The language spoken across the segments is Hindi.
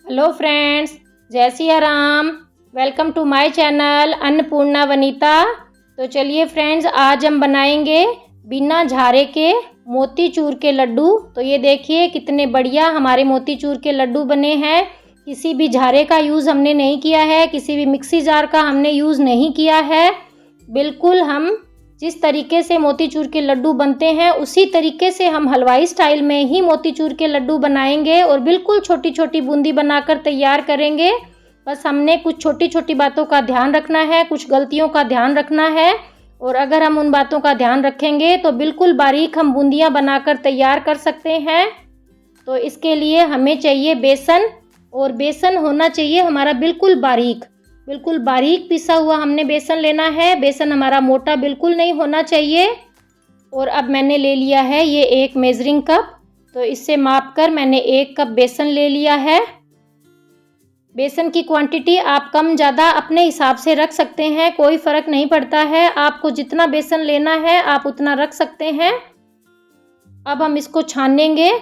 हेलो फ्रेंड्स, जय Siya Ram. Welcome to my channel Annapurna Vanita. तो चलिए फ्रेंड्स, आज हम बनाएंगे बिना झारे के मोतीचूर के लड्डू। तो ये देखिए कितने बढ़िया हमारे मोतीचूर के लड्डू बने हैं। किसी भी झारे का यूज़ हमने नहीं किया है, किसी भी मिक्सी जार का हमने यूज़ नहीं किया है। बिल्कुल हम जिस तरीके से मोतीचूर के लड्डू बनते हैं उसी तरीके से हम हलवाई स्टाइल में ही मोतीचूर के लड्डू बनाएंगे और बिल्कुल छोटी छोटी बूंदी बनाकर तैयार करेंगे। बस हमने कुछ छोटी छोटी बातों का ध्यान रखना है, कुछ गलतियों का ध्यान रखना है, और अगर हम उन बातों का ध्यान रखेंगे तो बिल्कुल बारीक हम बूंदियाँ बनाकर तैयार कर सकते हैं। तो इसके लिए हमें चाहिए बेसन, और बेसन होना चाहिए हमारा बिल्कुल बारीक पिसा हुआ हमने बेसन लेना है। बेसन हमारा मोटा बिल्कुल नहीं होना चाहिए। और अब मैंने ले लिया है ये एक मेजरिंग कप। तो इससे माप कर मैंने 1 कप बेसन ले लिया है। बेसन की क्वांटिटी आप कम ज़्यादा अपने हिसाब से रख सकते हैं, कोई फ़र्क नहीं पड़ता है। आपको जितना बेसन लेना है आप उतना रख सकते हैं। अब हम इसको छानेंगे।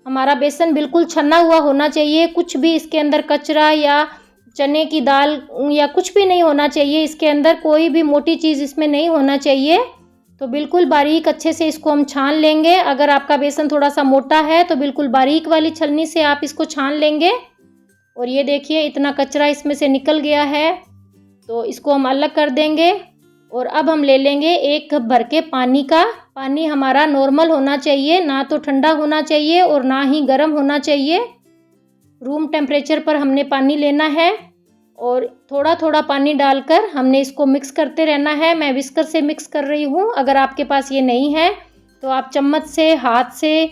हमारा बेसन बिल्कुल छना हुआ होना चाहिए, कुछ भी इसके अंदर कचरा या चने की दाल या कुछ भी नहीं होना चाहिए। इसके अंदर कोई भी मोटी चीज़ इसमें नहीं होना चाहिए। तो बिल्कुल बारीक अच्छे से इसको हम छान लेंगे। अगर आपका बेसन थोड़ा सा मोटा है तो बिल्कुल बारीक वाली छलनी से आप इसको छान लेंगे। और ये देखिए इतना कचरा इसमें से निकल गया है, तो इसको हम अलग कर देंगे। और अब हम ले लेंगे 1 कप भर के पानी का। पानी हमारा नॉर्मल होना चाहिए, ना तो ठंडा होना चाहिए और ना ही गर्म होना चाहिए। रूम टेम्परेचर पर हमने पानी लेना है और थोड़ा थोड़ा पानी डालकर हमने इसको मिक्स करते रहना है। मैं विस्कर से मिक्स कर रही हूँ। अगर आपके पास ये नहीं है तो आप चम्मच से, हाथ से,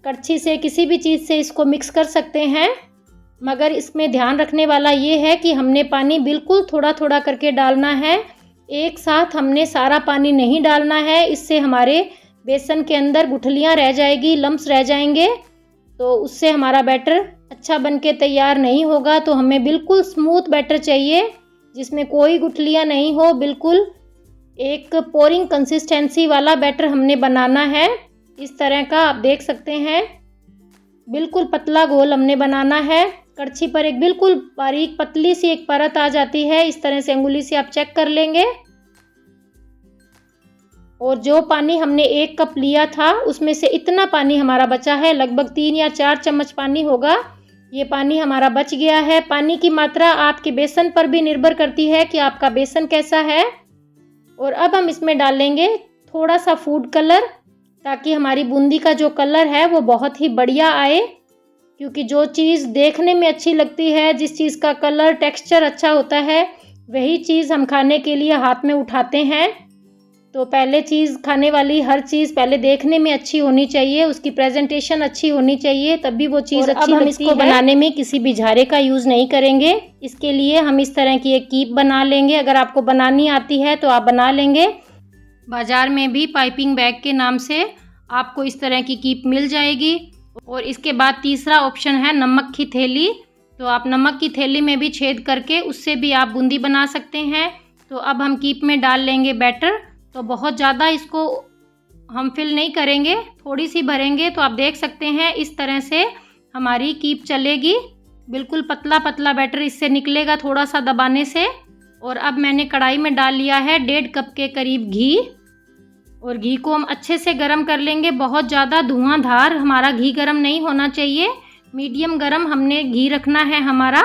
कड़छी से, किसी भी चीज़ से इसको मिक्स कर सकते हैं। मगर इसमें ध्यान रखने वाला ये है कि हमने पानी बिल्कुल थोड़ा थोड़ा करके डालना है। एक साथ हमने सारा पानी नहीं डालना है, इससे हमारे बेसन के अंदर गुठलियाँ रह जाएगी, लम्स रह जाएंगे, तो उससे हमारा बैटर अच्छा बन के तैयार नहीं होगा। तो हमें बिल्कुल स्मूथ बैटर चाहिए जिसमें कोई गुठलियाँ नहीं हो। बिल्कुल एक पोरिंग कंसिस्टेंसी वाला बैटर हमने बनाना है। इस तरह का आप देख सकते हैं, बिल्कुल पतला घोल हमने बनाना है। कड़छी पर एक बिल्कुल बारीक पतली सी एक परत आ जाती है, इस तरह से अंगुली से आप चेक कर लेंगे। और जो पानी हमने 1 कप लिया था उसमें से इतना पानी हमारा बचा है, लगभग 3 या 4 चम्मच पानी होगा। ये पानी हमारा बच गया है। पानी की मात्रा आपके बेसन पर भी निर्भर करती है कि आपका बेसन कैसा है। और अब हम इसमें डालेंगे थोड़ा सा फूड कलर, ताकि हमारी बूंदी का जो कलर है वो बहुत ही बढ़िया आए। क्योंकि जो चीज़ देखने में अच्छी लगती है, जिस चीज़ का कलर टेक्सचर अच्छा होता है, वही चीज़ हम खाने के लिए हाथ में उठाते हैं। तो पहले चीज़, खाने वाली हर चीज़ पहले देखने में अच्छी होनी चाहिए, उसकी प्रेजेंटेशन अच्छी होनी चाहिए, तभी वो चीज़ अच्छी लगती है। अब हम इसको बनाने में किसी भी झारे का यूज़ नहीं करेंगे। इसके लिए हम इस तरह की एक कीप बना लेंगे। अगर आपको बनानी आती है तो आप बना लेंगे। बाज़ार में भी पाइपिंग बैग के नाम से आपको इस तरह की कीप मिल जाएगी। और इसके बाद तीसरा ऑप्शन है नमक की थैली। तो आप नमक की थैली में भी छेद करके उससे भी आप बूंदी बना सकते हैं। तो अब हम कीप में डाल लेंगे बैटर। तो बहुत ज़्यादा इसको हम फिल नहीं करेंगे, थोड़ी सी भरेंगे। तो आप देख सकते हैं इस तरह से हमारी कीप चलेगी। बिल्कुल पतला पतला बैटर इससे निकलेगा थोड़ा सा दबाने से। और अब मैंने कढ़ाई में डाल लिया है 1.5 कप के करीब घी। और घी को हम अच्छे से गरम कर लेंगे। बहुत ज़्यादा धुआंधार हमारा घी गरम नहीं होना चाहिए, मीडियम गरम हमने घी रखना है हमारा।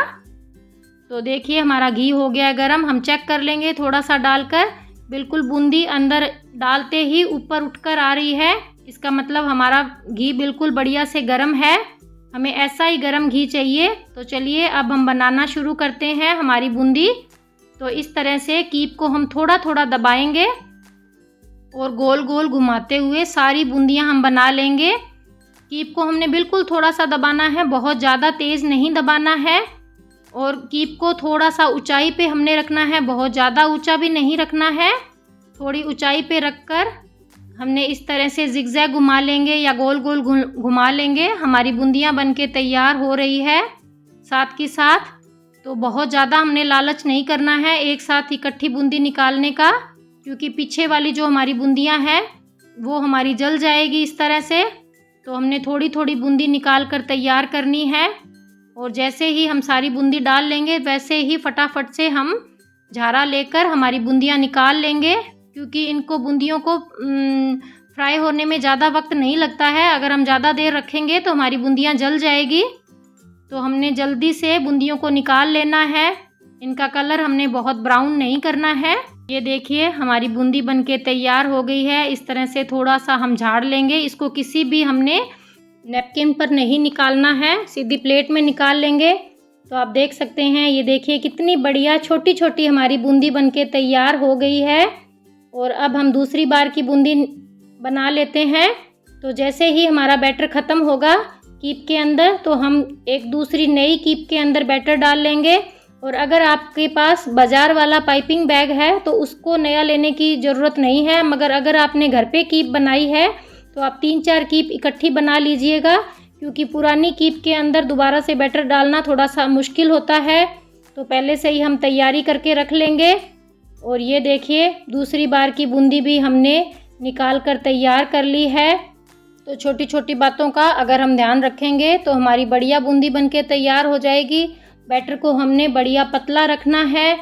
तो देखिए हमारा घी हो गया गरम। हम चेक कर लेंगे थोड़ा सा डालकर। बिल्कुल बूंदी अंदर डालते ही ऊपर उठकर आ रही है, इसका मतलब हमारा घी बिल्कुल बढ़िया से गरम है। हमें ऐसा ही गरम घी चाहिए। तो चलिए अब हम बनाना शुरू करते हैं हमारी बूंदी। तो इस तरह से कीप को हम थोड़ा थोड़ा दबाएंगे और गोल गोल घुमाते हुए सारी बूंदियां हम बना लेंगे। कीप को हमने बिल्कुल थोड़ा सा दबाना है, बहुत ज़्यादा तेज़ नहीं दबाना है। और कीप को थोड़ा सा ऊंचाई पे हमने रखना है, बहुत ज़्यादा ऊंचा भी नहीं रखना है। थोड़ी ऊंचाई पे रखकर हमने इस तरह से जिगजैग घुमा लेंगे या गोल गोल घुमा लेंगे। हमारी बूंदियां बनके तैयार हो रही है। साथ के साथ तो बहुत ज़्यादा हमने लालच नहीं करना है एक साथ इकट्ठी बूंदी निकालने का, क्योंकि पीछे वाली जो हमारी बूंदियां हैं वो हमारी जल जाएगी इस तरह से। तो हमने थोड़ी थोड़ी बूंदी निकाल कर तैयार करनी है। और जैसे ही हम सारी बूंदी डाल लेंगे वैसे ही फटाफट से हम झारा लेकर हमारी बूंदियाँ निकाल लेंगे, क्योंकि इनको बूंदियों को फ्राई होने में ज़्यादा वक्त नहीं लगता है। अगर हम ज़्यादा देर रखेंगे तो हमारी बूंदियाँ जल जाएगी। तो हमने जल्दी से बूंदियों को निकाल लेना है। इनका कलर हमने बहुत ब्राउन नहीं करना है। ये देखिए हमारी बूंदी बनके तैयार हो गई है। इस तरह से थोड़ा सा हम झाड़ लेंगे। इसको किसी भी हमने नैपकिन पर नहीं निकालना है, सीधी प्लेट में निकाल लेंगे। तो आप देख सकते हैं, ये देखिए कितनी बढ़िया छोटी छोटी हमारी बूंदी बनके तैयार हो गई है। और अब हम दूसरी बार की बूंदी बना लेते हैं। तो जैसे ही हमारा बैटर ख़त्म होगा कीप के अंदर, तो हम एक दूसरी नई कीप के अंदर बैटर डाल लेंगे। और अगर आपके पास बाज़ार वाला पाइपिंग बैग है तो उसको नया लेने की ज़रूरत नहीं है, मगर अगर आपने घर पे कीप बनाई है तो आप 3-4 कीप इकट्ठी बना लीजिएगा, क्योंकि पुरानी कीप के अंदर दोबारा से बैटर डालना थोड़ा सा मुश्किल होता है। तो पहले से ही हम तैयारी करके रख लेंगे। और ये देखिए दूसरी बार की बूंदी भी हमने निकाल कर तैयार कर ली है। तो छोटी छोटी बातों का अगर हम ध्यान रखेंगे तो हमारी बढ़िया बूंदी बनके तैयार हो जाएगी। बैटर को हमने बढ़िया पतला रखना है,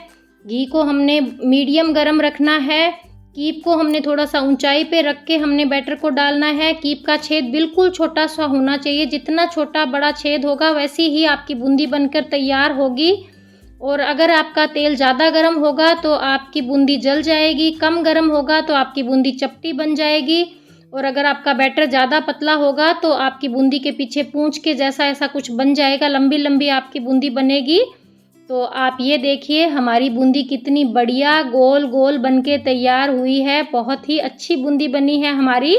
घी को हमने मीडियम गरम रखना है, कीप को हमने थोड़ा सा ऊंचाई पे रख के हमने बैटर को डालना है। कीप का छेद बिल्कुल छोटा सा होना चाहिए, जितना छोटा बड़ा छेद होगा वैसी ही आपकी बूंदी बनकर तैयार होगी। और अगर आपका तेल ज़्यादा गर्म होगा तो आपकी बूंदी जल जाएगी, कम गर्म होगा तो आपकी बूंदी चपटी बन जाएगी। और अगर आपका बैटर ज़्यादा पतला होगा तो आपकी बूंदी के पीछे पूंछ के जैसा ऐसा कुछ बन जाएगा, लंबी लंबी आपकी बूंदी बनेगी। तो आप ये देखिए हमारी बूंदी कितनी बढ़िया गोल गोल बनके तैयार हुई है। बहुत ही अच्छी बूंदी बनी है हमारी।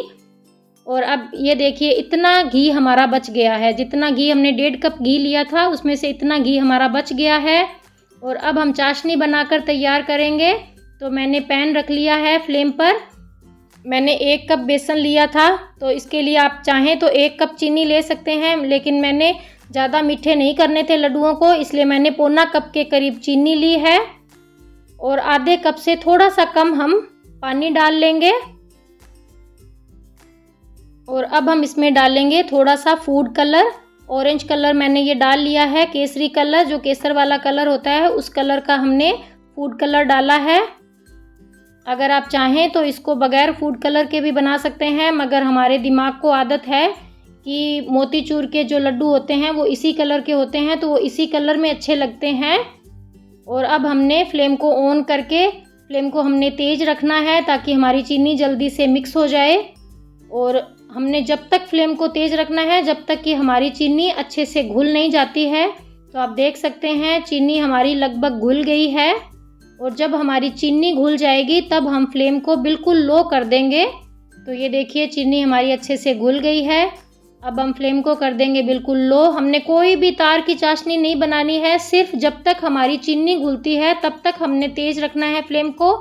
और अब ये देखिए इतना घी हमारा बच गया है, जितना घी हमने 1.5 कप घी लिया था उसमें से इतना घी हमारा बच गया है। और अब हम चाशनी बनाकर तैयार करेंगे। तो मैंने पैन रख लिया है फ्लेम पर। मैंने 1 कप बेसन लिया था, तो इसके लिए आप चाहें तो 1 कप चीनी ले सकते हैं, लेकिन मैंने ज़्यादा मीठे नहीं करने थे लड्डुओं को, इसलिए मैंने पौना कप के करीब चीनी ली है। और आधे कप से थोड़ा सा कम हम पानी डाल लेंगे। और अब हम इसमें डालेंगे थोड़ा सा फूड कलर। ऑरेंज कलर मैंने ये डाल लिया है, केसरी कलर जो केसर वाला कलर होता है उस कलर का हमने फूड कलर डाला है। अगर आप चाहें तो इसको बगैर फूड कलर के भी बना सकते हैं, मगर हमारे दिमाग को आदत है कि मोतीचूर के जो लड्डू होते हैं वो इसी कलर के होते हैं, तो वो इसी कलर में अच्छे लगते हैं। और अब हमने फ्लेम को ऑन करके फ्लेम को हमने तेज़ रखना है ताकि हमारी चीनी जल्दी से मिक्स हो जाए। और हमने जब तक फ्लेम को तेज़ रखना है जब तक कि हमारी चीनी अच्छे से घुल नहीं जाती है। तो आप देख सकते हैं चीनी हमारी लगभग घुल गई है। और जब हमारी चीनी घुल जाएगी तब हम फ्लेम को बिल्कुल लो कर देंगे। तो ये देखिए चीनी हमारी अच्छे से घुल गई है। अब हम फ्लेम को कर देंगे बिल्कुल लो। हमने कोई भी तार की चाशनी नहीं बनानी है, सिर्फ जब तक हमारी चीनी घुलती है तब तक हमने तेज़ रखना है फ्लेम को।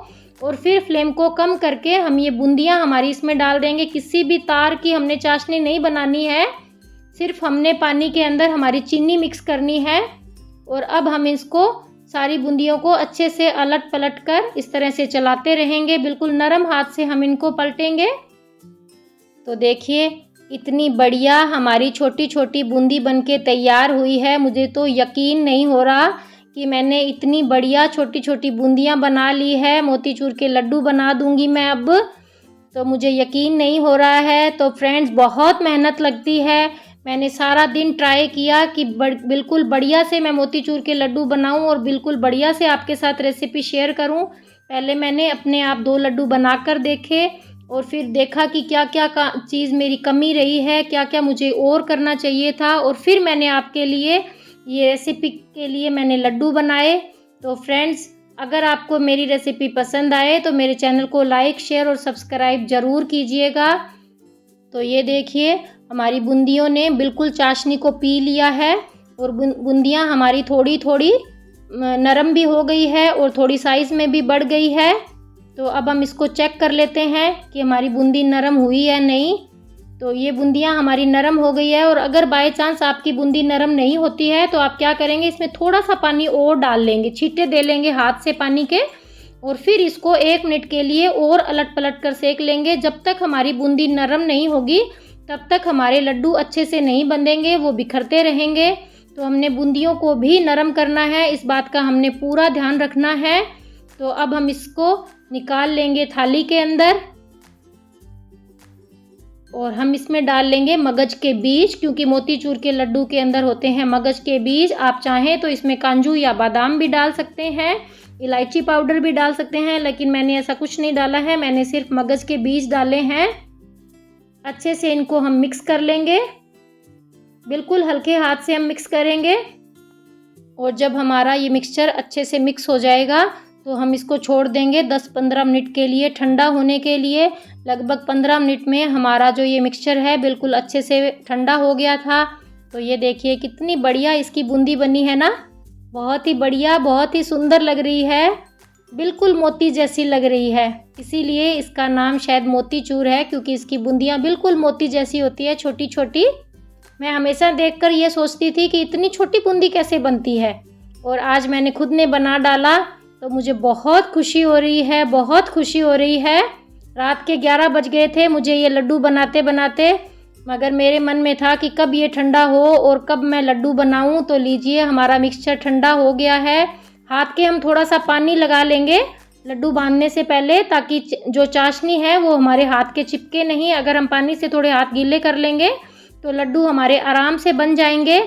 और फिर फ्लेम को कम करके हम ये बूंदियाँ हमारी इसमें डाल देंगे। किसी भी तार की हमने चाशनी नहीं बनानी है, सिर्फ हमने पानी के अंदर हमारी चीनी मिक्स करनी है। और अब हम इसको सारी बूंदियों को अच्छे से अलट पलट कर इस तरह से चलाते रहेंगे, बिल्कुल नरम हाथ से हम इनको पलटेंगे। तो देखिए इतनी बढ़िया हमारी छोटी छोटी बूंदी बनके तैयार हुई है। मुझे तो यकीन नहीं हो रहा कि मैंने इतनी बढ़िया छोटी छोटी बूंदियां बना ली है। मोतीचूर के लड्डू बना दूंगी मैं अब, तो मुझे यकीन नहीं हो रहा है। तो फ्रेंड्स बहुत मेहनत लगती है। मैंने सारा दिन ट्राई किया कि बिल्कुल बढ़िया से मैं मोतीचूर के लड्डू बनाऊं और बिल्कुल बढ़िया से आपके साथ रेसिपी शेयर करूं। पहले मैंने अपने आप 2 लड्डू बनाकर देखे और फिर देखा कि क्या क्या चीज़ मेरी कमी रही है, क्या क्या मुझे और करना चाहिए था। और फिर मैंने आपके लिए ये रेसिपी के लिए मैंने लड्डू बनाए। तो फ्रेंड्स अगर आपको मेरी रेसिपी पसंद आए तो मेरे चैनल को लाइक शेयर और सब्सक्राइब ज़रूर कीजिएगा। तो ये देखिए हमारी बूंदियों ने बिल्कुल चाशनी को पी लिया है और बूंदियाँ हमारी थोड़ी थोड़ी नरम भी हो गई है और थोड़ी साइज़ में भी बढ़ गई है। तो अब हम इसको चेक कर लेते हैं कि हमारी बूंदी नरम हुई है नहीं। तो ये बूंदियाँ हमारी नरम हो गई है। और अगर बाय चांस आपकी बूंदी नरम नहीं होती है तो आप क्या करेंगे, इसमें थोड़ा सा पानी और डाल लेंगे, छींटे दे लेंगे हाथ से पानी के, और फिर इसको 1 मिनट के लिए और अलट पलट कर सेक लेंगे। जब तक हमारी बूंदी नरम नहीं होगी तब तक हमारे लड्डू अच्छे से नहीं बंधेंगे, वो बिखरते रहेंगे। तो हमने बूंदियों को भी नरम करना है, इस बात का हमने पूरा ध्यान रखना है। तो अब हम इसको निकाल लेंगे थाली के अंदर और हम इसमें डाल लेंगे मगज के बीज, क्योंकि मोतीचूर के लड्डू के अंदर होते हैं मगज के बीज। आप चाहें तो इसमें काजू या बादाम भी डाल सकते हैं, इलायची पाउडर भी डाल सकते हैं, लेकिन मैंने ऐसा कुछ नहीं डाला है, मैंने सिर्फ मगज के बीज डाले हैं। अच्छे से इनको हम मिक्स कर लेंगे, बिल्कुल हल्के हाथ से हम मिक्स करेंगे। और जब हमारा ये मिक्सचर अच्छे से मिक्स हो जाएगा तो हम इसको छोड़ देंगे 10-15 मिनट के लिए ठंडा होने के लिए। लगभग 15 मिनट में हमारा जो ये मिक्सचर है बिल्कुल अच्छे से ठंडा हो गया था। तो ये देखिए कितनी बढ़िया इसकी बूंदी बनी है ना, बहुत ही बढ़िया, बहुत ही सुंदर लग रही है, बिल्कुल मोती जैसी लग रही है। इसीलिए इसका नाम शायद मोतीचूर है, क्योंकि इसकी बूंदियाँ बिल्कुल मोती जैसी होती है, छोटी छोटी। मैं हमेशा देखकर ये सोचती थी कि इतनी छोटी बूंदी कैसे बनती है, और आज मैंने खुद ने बना डाला तो मुझे बहुत खुशी हो रही है, बहुत खुशी हो रही है। रात के 11 बज गए थे मुझे ये लड्डू बनाते बनाते, मगर मेरे मन में था कि कब ये ठंडा हो और कब मैं लड्डू बनाऊं। तो लीजिए हमारा मिक्सचर ठंडा हो गया है। हाथ के हम थोड़ा सा पानी लगा लेंगे लड्डू बांधने से पहले, ताकि जो चाशनी है वो हमारे हाथ के चिपके नहीं। अगर हम पानी से थोड़े हाथ गीले कर लेंगे तो लड्डू हमारे आराम से बन जाएंगे।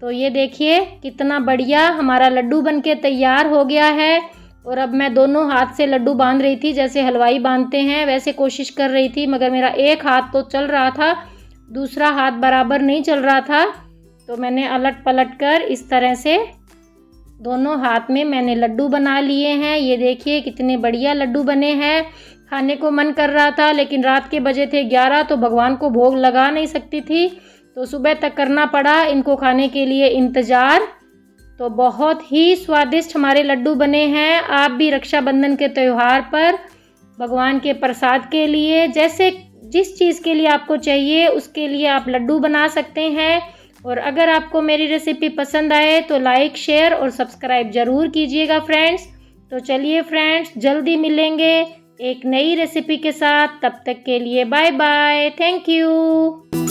तो ये देखिए कितना बढ़िया हमारा लड्डू बनके तैयार हो गया है। और अब मैं दोनों हाथ से लड्डू बांध रही थी, जैसे हलवाई बांधते हैं वैसे कोशिश कर रही थी, मगर मेरा एक हाथ तो चल रहा था, दूसरा हाथ बराबर नहीं चल रहा था। तो मैंने अलट पलट कर इस तरह से दोनों हाथ में मैंने लड्डू बना लिए हैं। ये देखिए कितने बढ़िया लड्डू बने हैं। खाने को मन कर रहा था, लेकिन रात के बजे थे 11, तो भगवान को भोग लगा नहीं सकती थी, तो सुबह तक करना पड़ा इनको खाने के लिए इंतज़ार। तो बहुत ही स्वादिष्ट हमारे लड्डू बने हैं। आप भी रक्षाबंधन के त्यौहार पर भगवान के प्रसाद के लिए, जैसे जिस चीज़ के लिए आपको चाहिए उसके लिए आप लड्डू बना सकते हैं। और अगर आपको मेरी रेसिपी पसंद आए तो लाइक, शेयर और सब्सक्राइब ज़रूर कीजिएगा फ्रेंड्स। तो चलिए फ्रेंड्स, जल्दी मिलेंगे एक नई रेसिपी के साथ, तब तक के लिए बाय बाय, थैंक यू।